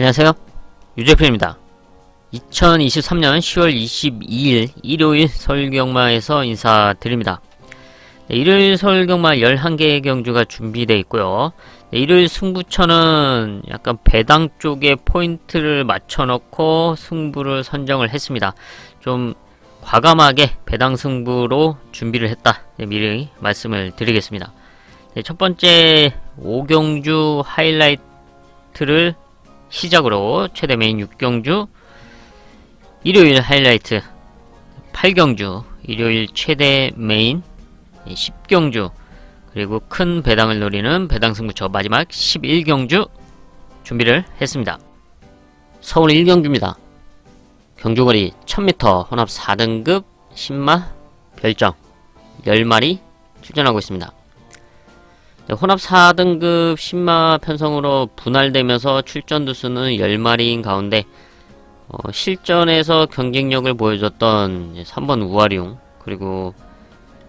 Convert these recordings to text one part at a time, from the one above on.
안녕하세요. 유재표입니다. 2023년 10월 22일 일요일 서울경마에서 인사드립니다. 일요일 서울경마 11개의 경주가 준비되어 있고요. 일요일 승부처는 약간 배당 쪽에 포인트를 맞춰놓고 승부를 선정을 했습니다. 좀 과감하게 배당 승부로 준비를 했다. 미리 말씀을 드리겠습니다. 첫 번째 5경주 하이라이트를 시작으로 최대 메인 6경주, 일요일 하이라이트 8경주, 일요일 최대 메인 10경주, 그리고 큰 배당을 노리는 배당 승부처 마지막 11경주 준비를 했습니다. 서울 1경주입니다. 경주거리 1000m 혼합 4등급 10마 별정 10마리 출전하고 있습니다. 혼합 4등급 10마 편성으로 분할되면서 출전 두수는 10마리인 가운데 실전에서 경쟁력을 보여줬던 3번 우아룡, 그리고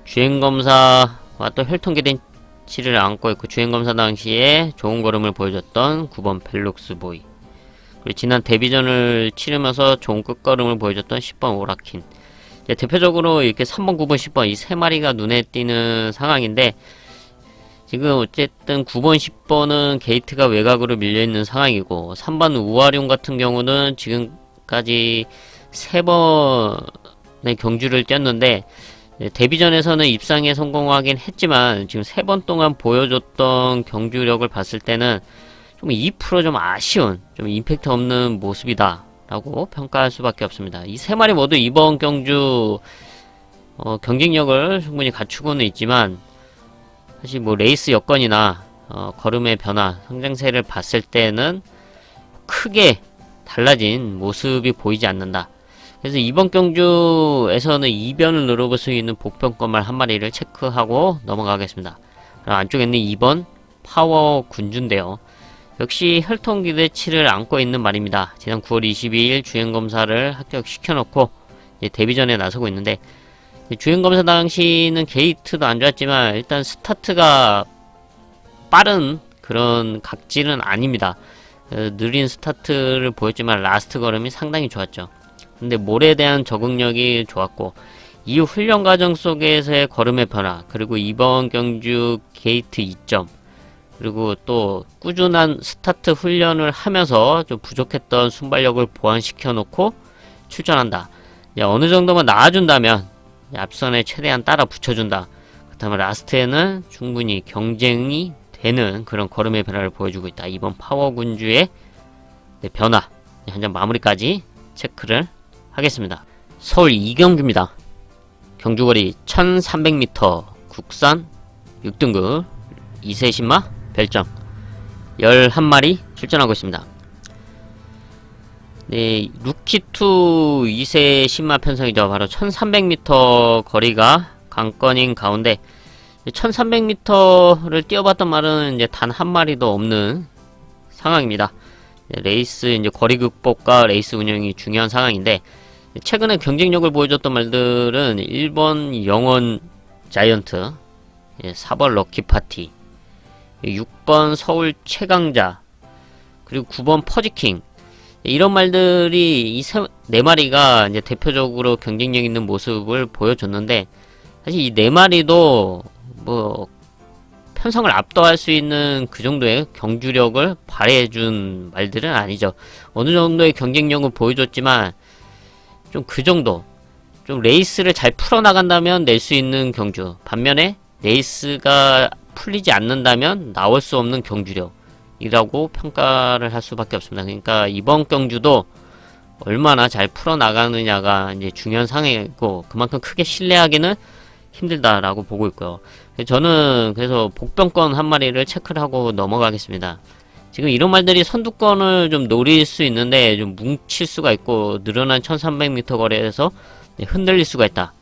주행검사와 또 혈통계된 치를 안고 있고 주행검사 당시에 좋은 걸음을 보여줬던 9번 벨룩스보이, 그리고 지난 데뷔전을 치르면서 좋은 끝걸음을 보여줬던 10번 오라킨. 대표적으로 이렇게 3번, 9번, 10번 이 세 마리가 눈에 띄는 상황인데, 지금 어쨌든 9번, 10번은 게이트가 외곽으로 밀려있는 상황이고, 3번 우아룡 같은 경우는 지금까지 3번의 경주를 뛰었는데, 데뷔전에서는 입상에 성공하긴 했지만 지금 3번 동안 보여줬던 경주력을 봤을 때는 좀 2% 좀 아쉬운, 좀 임팩트 없는 모습이다 라고 평가할 수밖에 없습니다. 이 3마리 모두 이번 경주 경쟁력을 충분히 갖추고는 있지만, 사실 뭐 레이스 여건이나 걸음의 변화, 성장세를 봤을 때는 크게 달라진 모습이 보이지 않는다. 그래서 이번 경주에서는 이변을 누려볼 수 있는 복병권말 한 마리를 체크하고 넘어가겠습니다. 안쪽에 있는 2번 파워 군주인데요. 역시 혈통기대치를 안고 있는 말입니다. 지난 9월 22일 주행검사를 합격시켜놓고 데뷔전에 나서고 있는데, 주행검사 당시는 게이트도 안 좋았지만 일단 스타트가 빠른 그런 각질은 아닙니다. 느린 스타트를 보였지만 라스트 걸음이 상당히 좋았죠. 근데 몰에 대한 적응력이 좋았고, 이후 훈련 과정 속에서의 걸음의 변화, 그리고 이번 경주 게이트 2점, 그리고 또 꾸준한 스타트 훈련을 하면서 좀 부족했던 순발력을 보완시켜 놓고 출전한다. 어느 정도만 나아준다면 앞선에 최대한 따라 붙여준다. 그렇다면 라스트에는 충분히 경쟁이 되는 그런 걸음의 변화를 보여주고 있다. 이번 파워군주의 변화, 현재 마무리까지 체크를 하겠습니다. 서울 2경주입니다. 경주거리 1300m 국산 6등급 2세 신마 별정 11마리 출전하고 있습니다. 네, 루키2 2세 신마 편성이죠. 바로 1300m 거리가 관건인 가운데 1300m를 뛰어봤던 말은 이제 단 한 마리도 없는 상황입니다. 레이스 이제 거리 극복과 레이스 운영이 중요한 상황인데, 최근에 경쟁력을 보여줬던 말들은 1번 영원 자이언트, 4번 럭키파티, 6번 서울 최강자, 그리고 9번 퍼지킹, 이런 말들이 이 네 마리가 이제 대표적으로 경쟁력 있는 모습을 보여줬는데, 사실 이 네 마리도 뭐 편성을 압도할 수 있는 그 정도의 경주력을 발휘해준 말들은 아니죠. 어느 정도의 경쟁력을 보여줬지만 좀 그 정도, 좀 레이스를 잘 풀어나간다면 낼 수 있는 경주, 반면에 레이스가 풀리지 않는다면 나올 수 없는 경주력이라고 평가를 할 수밖에 없습니다. 그러니까 이번 경주도 얼마나 잘 풀어나가느냐가 이제 중요한 상황이고, 그만큼 크게 신뢰하기는 힘들다라고 보고 있고요. 저는 그래서 복병권 한 마리를 체크를 하고 넘어가겠습니다. 지금 이런 말들이 선두권을 좀 노릴 수 있는데 좀 뭉칠 수가 있고, 늘어난 1300m 거리에서 흔들릴 수가 있다.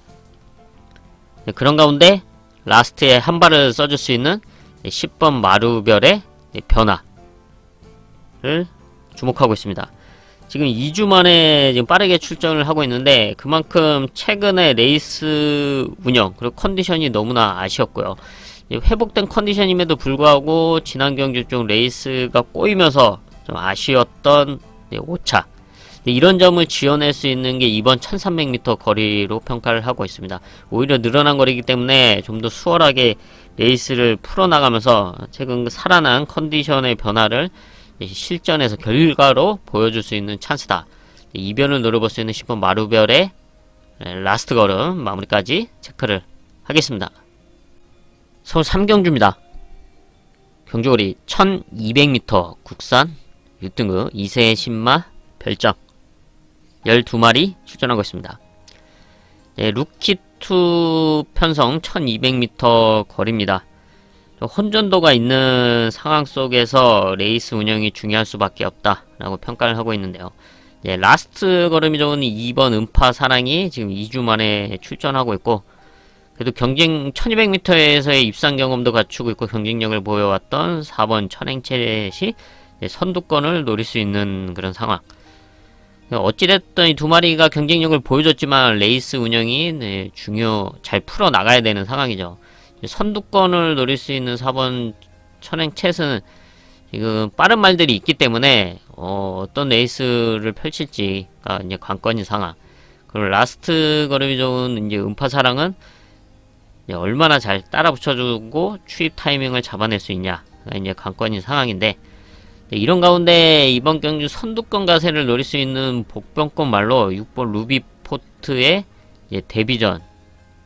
그런 가운데 라스트에 한 발을 써줄 수 있는 10번 마루별의 변화를 주목하고 있습니다. 지금 2주 만에 지금 빠르게 출전을 하고 있는데, 그만큼 최근에 레이스 운영 그리고 컨디션이 너무나 아쉬웠고요. 회복된 컨디션임에도 불구하고 지난 경주 중 레이스가 꼬이면서 좀 아쉬웠던 5차. 이런 점을 지어낼 수 있는 게 이번 1300m 거리로 평가를 하고 있습니다. 오히려 늘어난 거리이기 때문에 좀 더 수월하게 레이스를 풀어나가면서 최근 살아난 컨디션의 변화를 실전에서 결과로 보여줄 수 있는 찬스다. 이변을 노려볼 수 있는 10번 마루별의 라스트 걸음 마무리까지 체크를 하겠습니다. 서울 3경주입니다. 경주거리 1200m 국산 6등급 2세 신마 별점 12마리 출전하고 있습니다. 루키2 편성 1200m 거리입니다. 혼전도가 있는 상황 속에서 레이스 운영이 중요할 수밖에 없다 라고 평가를 하고 있는데요. 라스트 걸음이 좋은 2번 음파 사랑이 지금 2주 만에 출전하고 있고, 그래도 경쟁 1200m에서의 입상 경험도 갖추고 있고 경쟁력을 보여왔던 4번 천행채시 선두권을 노릴 수 있는 그런 상황. 어찌됐든 이 두 마리가 경쟁력을 보여줬지만 레이스 운영이 잘 풀어 나가야 되는 상황이죠. 선두권을 노릴 수 있는 4번 천행챗은 지금 빠른 말들이 있기 때문에 어떤 레이스를 펼칠지가 이제 관건인 상황. 그리고 라스트 걸음이 좋은 이제 음파사랑은 얼마나 잘 따라 붙여주고 추입 타이밍을 잡아낼 수 있냐가 이제 관건인 상황인데, 이런 가운데 이번 경주 선두권 가세를 노릴 수 있는 복병권 말로 6번 루비포트의 데뷔전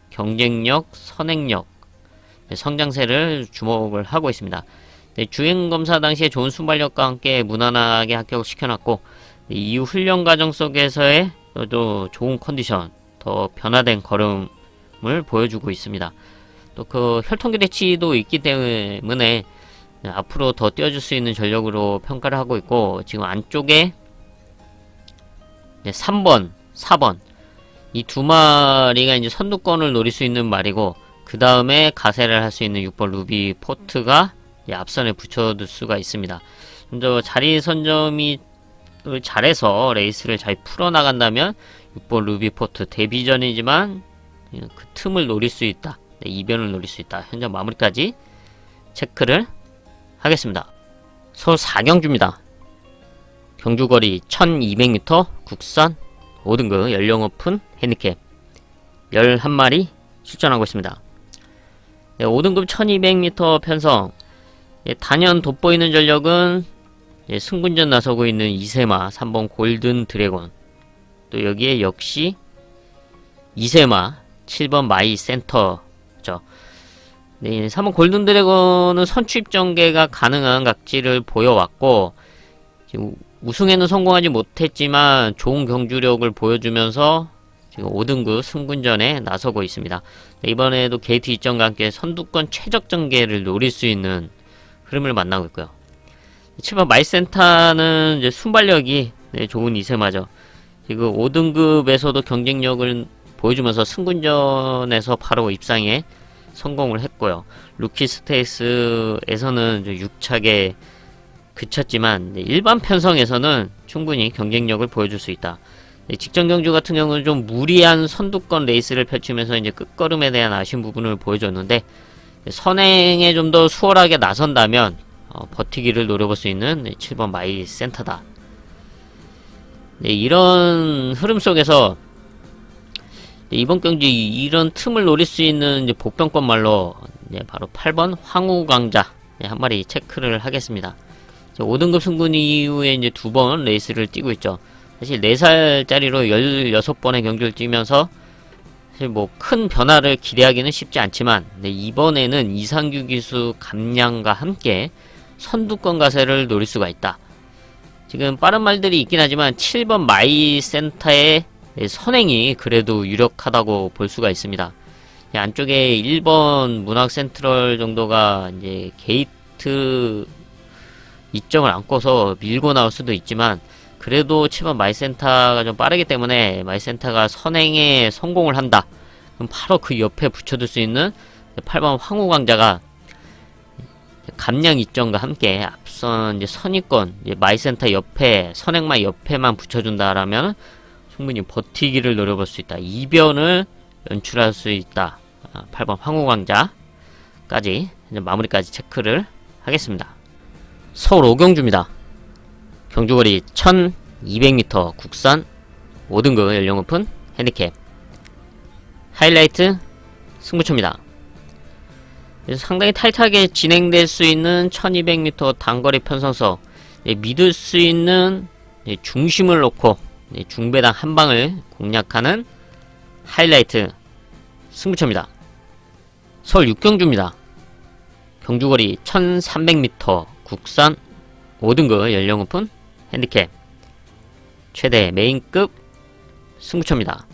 경쟁력, 선행력, 성장세를 주목을 하고 있습니다. 주행검사 당시에 좋은 순발력과 함께 무난하게 합격을 시켜놨고, 이후 훈련 과정 속에서의 또 좋은 컨디션, 더 변화된 걸음을 보여주고 있습니다. 또 그 혈통계 대치도 있기 때문에 앞으로 더 뛰어줄 수 있는 전력으로 평가를 하고 있고, 지금 안쪽에 3번, 4번 이 두 마리가 이제 선두권을 노릴 수 있는 말이고, 그 다음에 가세를 할 수 있는 6번 루비 포트가 앞선에 붙여둘 수가 있습니다. 좀 더 자리 선점이 잘해서 레이스를 잘 풀어나간다면 6번 루비 포트 데뷔전이지만 그 틈을 노릴 수 있다. 이변을 노릴 수 있다. 현재 마무리까지 체크를 하겠습니다. 서울 4경주입니다. 경주거리 1200m 국산 5등급 연령 오픈 핸디캡 11마리 출전하고 있습니다. 5등급 1200m 편성, 단연 돋보이는 전력은 승군전 나서고 있는 이세마 3번 골든 드래곤, 또 여기에 역시 이세마 7번 마이 센터죠. 3번 골든 드래곤은 선취입 전개가 가능한 각지를 보여왔고, 지금 우승에는 성공하지 못했지만 좋은 경주력을 보여주면서 지금 5등급 승군전에 나서고 있습니다. 이번에도 게이트 이점과 함께 선두권 최적 전개를 노릴 수 있는 흐름을 만나고 있고요. 7번 마이센타는 이제 순발력이 좋은 이세마죠. 지금 5등급에서도 경쟁력을 보여주면서 승군전에서 바로 입상에 성공을 했고요. 루키 스테이스에서는 6착에 그쳤지만 일반 편성에서는 충분히 경쟁력을 보여줄 수 있다. 직전 경주 같은 경우는 좀 무리한 선두권 레이스를 펼치면서 이제 끝걸음에 대한 아쉬운 부분을 보여줬는데, 선행에 좀 더 수월하게 나선다면 버티기를 노려볼 수 있는 7번 마이 센터다. 이런 흐름 속에서 이번 경주 이런 틈을 노릴 수 있는 이제 복병권 말로 바로 8번 황후광자 한 마리 체크를 하겠습니다. 5등급 승군 이후에 이제 2번 레이스를 뛰고 있죠. 사실 4살짜리로 16번의 경주를 뛰면서 사실 뭐 큰 변화를 기대하기는 쉽지 않지만, 이번에는 이상규 기수 감량과 함께 선두권 가세를 노릴 수가 있다. 지금 빠른 말들이 있긴 하지만 7번 마이 센터의 선행이 그래도 유력하다고 볼 수가 있습니다. 안쪽에 1번 문학 센트럴 정도가 이제 게이트 이점을 안고서 밀고 나올 수도 있지만, 그래도 7번 마이센터가 좀 빠르기 때문에 마이센터가 선행에 성공을 한다. 그럼 바로 그 옆에 붙여둘 수 있는 8번 황후광자가 감량 이점과 함께 앞선 이제 선입권 마이센터 옆에 선행만 옆에만 붙여준다라면 충분히 버티기를 노려볼 수 있다. 이변을 연출할 수 있다. 8번 황후광자까지 마무리까지 체크를 하겠습니다. 서울 5경주입니다. 경주거리 1200m 국산 5등급 연령 오픈 핸디캡 하이라이트 승부처입니다. 그래서 상당히 타이트하게 진행될 수 있는 1200m 단거리 편성서, 믿을 수 있는 중심을 놓고 중배당 한 방을 공략하는 하이라이트 승부처입니다. 서울 6경주입니다. 경주거리 1300m 국산 5등급 연령 오픈 핸디캡 최대 메인급 승부처입니다.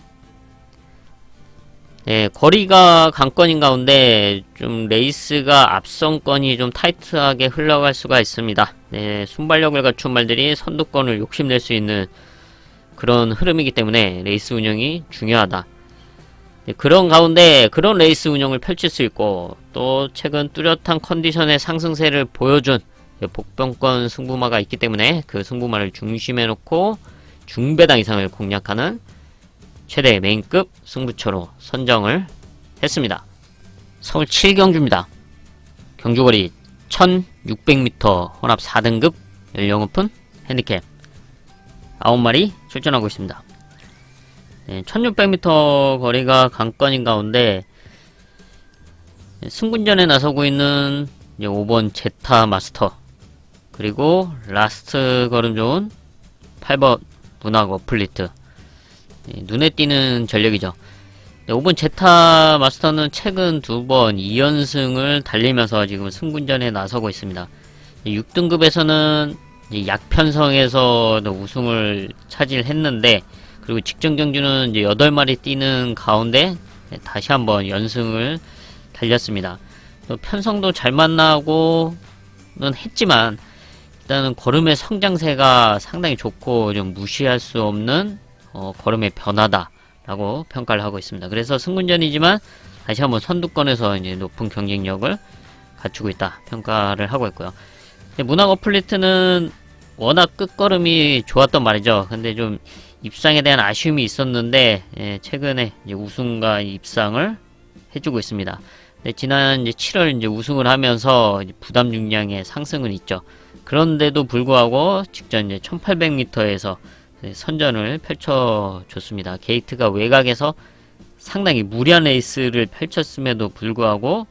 거리가 관건인 가운데 좀 레이스가 앞선권이 좀 타이트하게 흘러갈 수가 있습니다. 순발력을 갖춘 말들이 선두권을 욕심낼 수 있는 그런 흐름이기 때문에 레이스 운영이 중요하다. 그런 가운데 그런 레이스 운영을 펼칠 수 있고, 또 최근 뚜렷한 컨디션의 상승세를 보여준 복병권 승부마가 있기 때문에 그 승부마를 중심에 놓고 중배당 이상을 공략하는 최대 메인급 승부처로 선정을 했습니다. 서울 7경주입니다. 경주거리 1600m 혼합 4등급 연령 오픈 핸디캡 9마리 출전하고 있습니다. 1600m 거리가 관건인 가운데 승군전에 나서고 있는 5번 제타 마스터, 그리고 라스트 걸음 좋은 8번 문학 어플리트, 눈에 띄는 전력이죠. 5번 제타 마스터는 최근 2번 2연승을 달리면서 지금 승군전에 나서고 있습니다. 6등급에서는 약편성에서 우승을 차지했는데, 그리고 직전 경주는 이제 8마리 뛰는 가운데 다시 한번 연승을 달렸습니다. 편성도 잘 만나고는 했지만 일단은 걸음의 성장세가 상당히 좋고 좀 무시할 수 없는 걸음의 변화다 라고 평가를 하고 있습니다. 그래서 승군전이지만 다시 한번 선두권에서 이제 높은 경쟁력을 갖추고 있다 평가를 하고 있고요. 문학 어플리트는 워낙 끝걸음이 좋았던 말이죠. 근데 좀 입상에 대한 아쉬움이 있었는데, 최근에 이제 우승과 입상을 해주고 있습니다. 지난 이제 7월 이제 우승을 하면서 이제 부담 중량의 상승은 있죠. 그런데도 불구하고 직전 이제 1800m에서 선전을 펼쳐줬습니다. 게이트가 외곽에서 상당히 무리한 레이스를 펼쳤음에도 불구하고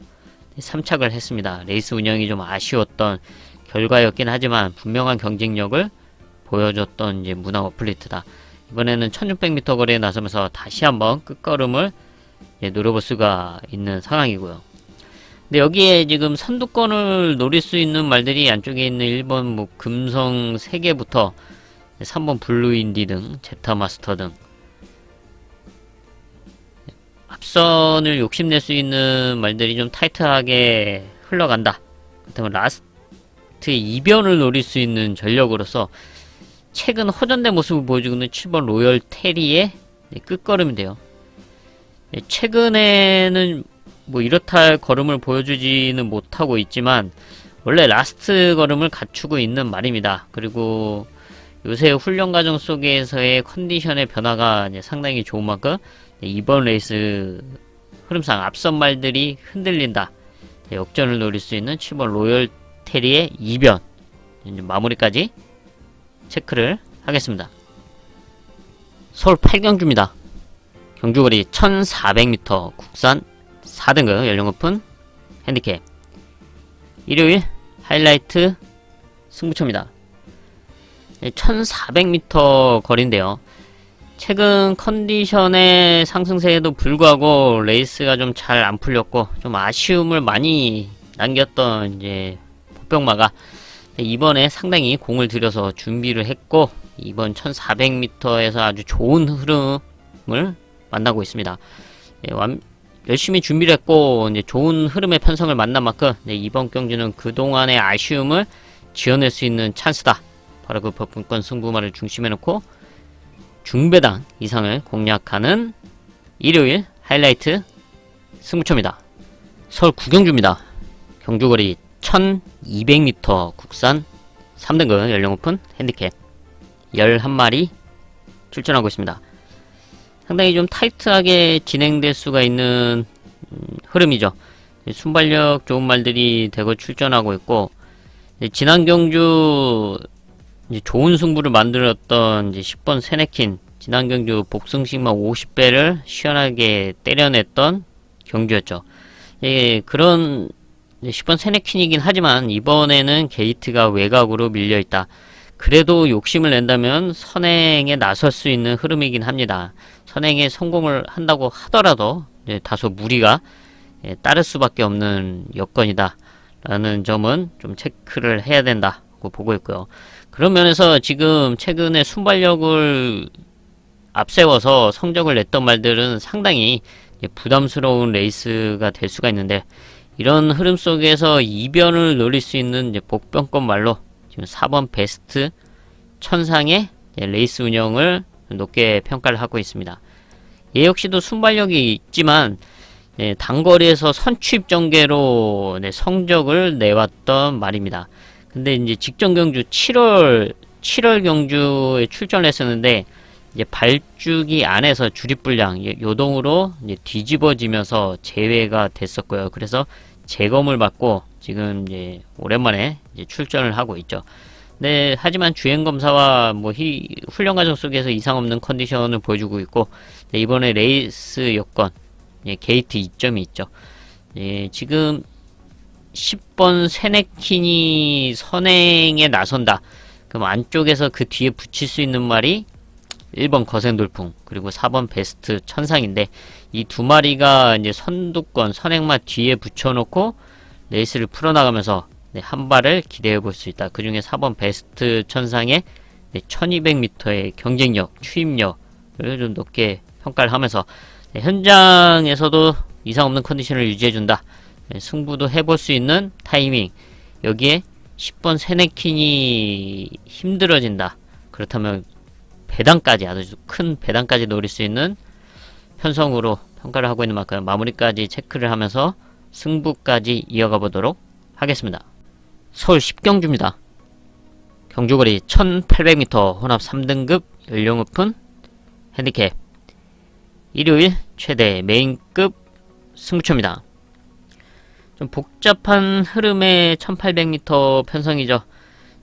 3착을 했습니다. 레이스 운영이 좀 아쉬웠던 결과였긴 하지만 분명한 경쟁력을 보여줬던 이제 문학 어플리트다. 이번에는 1600m 거리에 나서면서 다시 한번 끝걸음을 노려볼 수가 있는 상황이고요. 근데 여기에 지금 선두권을 노릴 수 있는 말들이 안쪽에 있는 1번 뭐 금성 3개부터 3번 블루인디 등 제타마스터 등 앞선을 욕심낼 수 있는 말들이 좀 타이트하게 흘러간다. 그렇다면 라스트 이변을 노릴 수 있는 전력으로서 최근 호전된 모습을 보여주고 있는 7번 로열 테리의 끝걸음인데요. 최근에는 뭐 이렇다 할 걸음을 보여주지는 못하고 있지만 원래 라스트 걸음을 갖추고 있는 말입니다. 그리고 요새 훈련 과정 속에서의 컨디션의 변화가 상당히 좋은 만큼 이번 레이스 흐름상 앞선 말들이 흔들린다. 역전을 노릴 수 있는 7번 로열 테리의 이변 마무리까지 체크를 하겠습니다. 서울 8경주입니다. 경주거리 1400m 국산 4등급 연령 오픈 핸디캡 일요일 하이라이트 승부처입니다. 1400m 거리인데요. 최근 컨디션의 상승세에도 불구하고 레이스가 좀 잘 안 풀렸고 좀 아쉬움을 많이 남겼던 이제 복병마가 이번에 상당히 공을 들여서 준비를 했고 이번 1400m에서 아주 좋은 흐름을 만나고 있습니다. 열심히 준비를 했고 이제 좋은 흐름의 편성을 만난 만큼 이번 경주는 그동안의 아쉬움을 지어낼 수 있는 찬스다. 바로 그 복병권 승부마를 중심에 놓고 중배당 이상을 공략하는 일요일 하이라이트 승부처입니다. 서울 9경주입니다. 경주거리 1200m 국산 3등급 연령 오픈 핸디캡 11마리 출전하고 있습니다. 상당히 좀 타이트하게 진행될 수가 있는 흐름이죠. 순발력 좋은 말들이 대거 출전하고 있고 지난 경주 이제 좋은 승부를 만들었던 이제 10번 세네킨 지난 경주 복승식만 50배를 시원하게 때려냈던 경주였죠. 예, 그런 10번 세네킨이긴 하지만 이번에는 게이트가 외곽으로 밀려있다. 그래도 욕심을 낸다면 선행에 나설 수 있는 흐름이긴 합니다. 선행에 성공을 한다고 하더라도 다소 무리가 따를 수밖에 없는 여건이다 라는 점은 좀 체크를 해야 된다고 보고 있고요. 그런 면에서 지금 최근에 순발력을 앞세워서 성적을 냈던 말들은 상당히 부담스러운 레이스가 될 수가 있는데, 이런 흐름 속에서 이변을 노릴 수 있는 복병권 말로 지금 4번 베스트 천상의 레이스 운영을 높게 평가를 하고 있습니다. 얘 역시도 순발력이 있지만 단거리에서 선취입 전개로 성적을 내왔던 말입니다. 근데 이제 직전 경주 7월 경주에 출전을 했었는데 이제 발주기 안에서 주립불량 요동으로 이제 뒤집어지면서 제외가 됐었고요. 그래서 재검을 받고 지금 이제 오랜만에 이제 출전을 하고 있죠. 네, 하지만 주행검사와 훈련 과정 속에서 이상 없는 컨디션을 보여주고 있고, 이번에 레이스 여건 게이트 2점이 있죠. 지금 10번 세네킨이 선행에 나선다. 그럼 안쪽에서 그 뒤에 붙일 수 있는 말이 1번 거센돌풍 그리고 4번 베스트 천상인데, 이 두 마리가 이제 선두권 선행마 뒤에 붙여놓고 레이스를 풀어나가면서 한 발을 기대해 볼 수 있다. 그 중에 4번 베스트 천상의 1200m의 경쟁력, 추임력을 좀 높게 평가를 하면서 현장에서도 이상 없는 컨디션을 유지해준다. 승부도 해볼 수 있는 타이밍, 여기에 10번 세네킨이 힘들어진다. 그렇다면 배당까지, 아주 큰 배당까지 노릴 수 있는 편성으로 평가를 하고 있는 만큼 마무리까지 체크를 하면서 승부까지 이어가 보도록 하겠습니다. 서울 10경주입니다. 경주거리 1800m 혼합 3등급 연령 오픈 핸디캡, 일요일 최대 메인급 승부처입니다. 좀 복잡한 흐름의 1800m 편성이죠.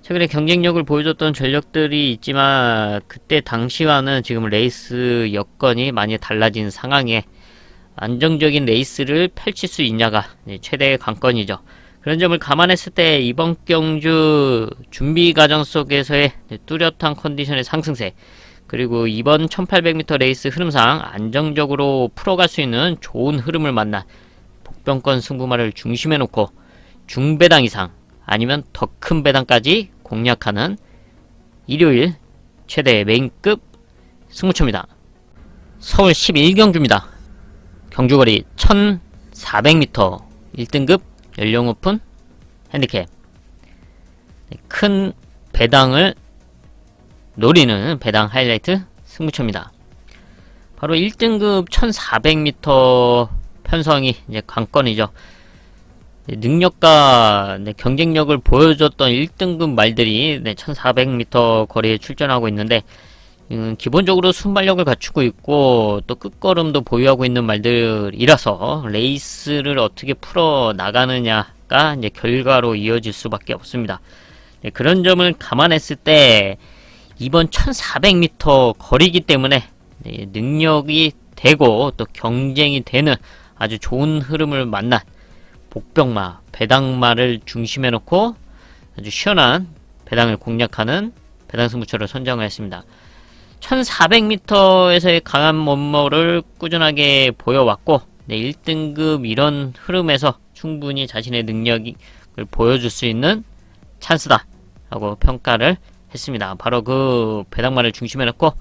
최근에 경쟁력을 보여줬던 전력들이 있지만 그때 당시와는 지금 레이스 여건이 많이 달라진 상황에 안정적인 레이스를 펼칠 수 있냐가 최대의 관건이죠. 그런 점을 감안했을 때 이번 경주 준비 과정 속에서의 뚜렷한 컨디션의 상승세, 그리고 이번 1800m 레이스 흐름상 안정적으로 풀어갈 수 있는 좋은 흐름을 만난 복병권 승부마를 중심에 놓고 중배당 이상 아니면 더 큰 배당까지 공략하는 일요일 최대 메인급 승부처입니다. 서울 11경주입니다. 경주거리 1400m 1등급 연령 오픈 핸디캡, 큰 배당을 노리는 배당 하이라이트 승부처입니다. 바로 1등급 1400m 편성이 이제 관건이죠. 능력과 경쟁력을 보여줬던 1등급 말들이 1400m 거리에 출전하고 있는데, 기본적으로 순발력을 갖추고 있고 또 끝걸음도 보유하고 있는 말들이라서 레이스를 어떻게 풀어 나가느냐가 이제 결과로 이어질 수밖에 없습니다. 그런 점을 감안했을 때 이번 1400m 거리이기 때문에 능력이 되고 또 경쟁이 되는 아주 좋은 흐름을 만난 복병마, 배당마를 중심에 놓고 아주 시원한 배당을 공략하는 배당 승부처를 선정을 했습니다. 1400m에서의 강한 면모를 꾸준하게 보여왔고 1등급 이런 흐름에서 충분히 자신의 능력을 보여줄 수 있는 찬스다 라고 평가를 했습니다. 바로 그 배당마를 중심에 놓고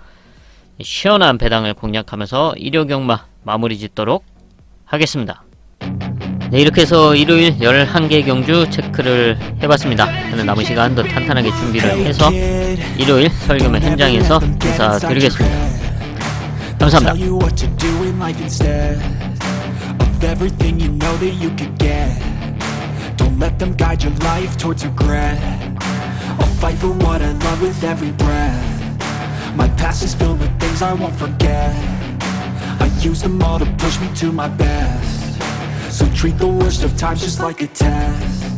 시원한 배당을 공략하면서 일요경마 마무리 짓도록 하겠습니다. 네, 이렇게 해서 일요일 11개 경주 체크를 해봤습니다. 저는 남은 시간 더 탄탄하게 준비를 해서 일요일 서울경마 현장에서 인사드리겠습니다. 감사합니다. Don't let them guide your life towards regret. I'll fight for what I love with every breath. My past is filled with things I won't forget. I use them all to push me to my best. So treat the worst of times just like a test.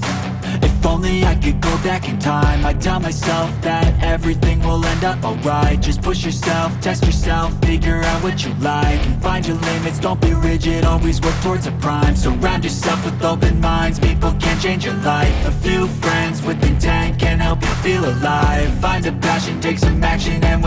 If only I could go back in time, I'd tell myself that everything will end up alright. Just push yourself, test yourself, figure out what you like, and find your limits, don't be rigid, always work towards a prime. Surround yourself with open minds, people can change your life. A few friends with intent can help you feel alive. Find a passion, take some action, and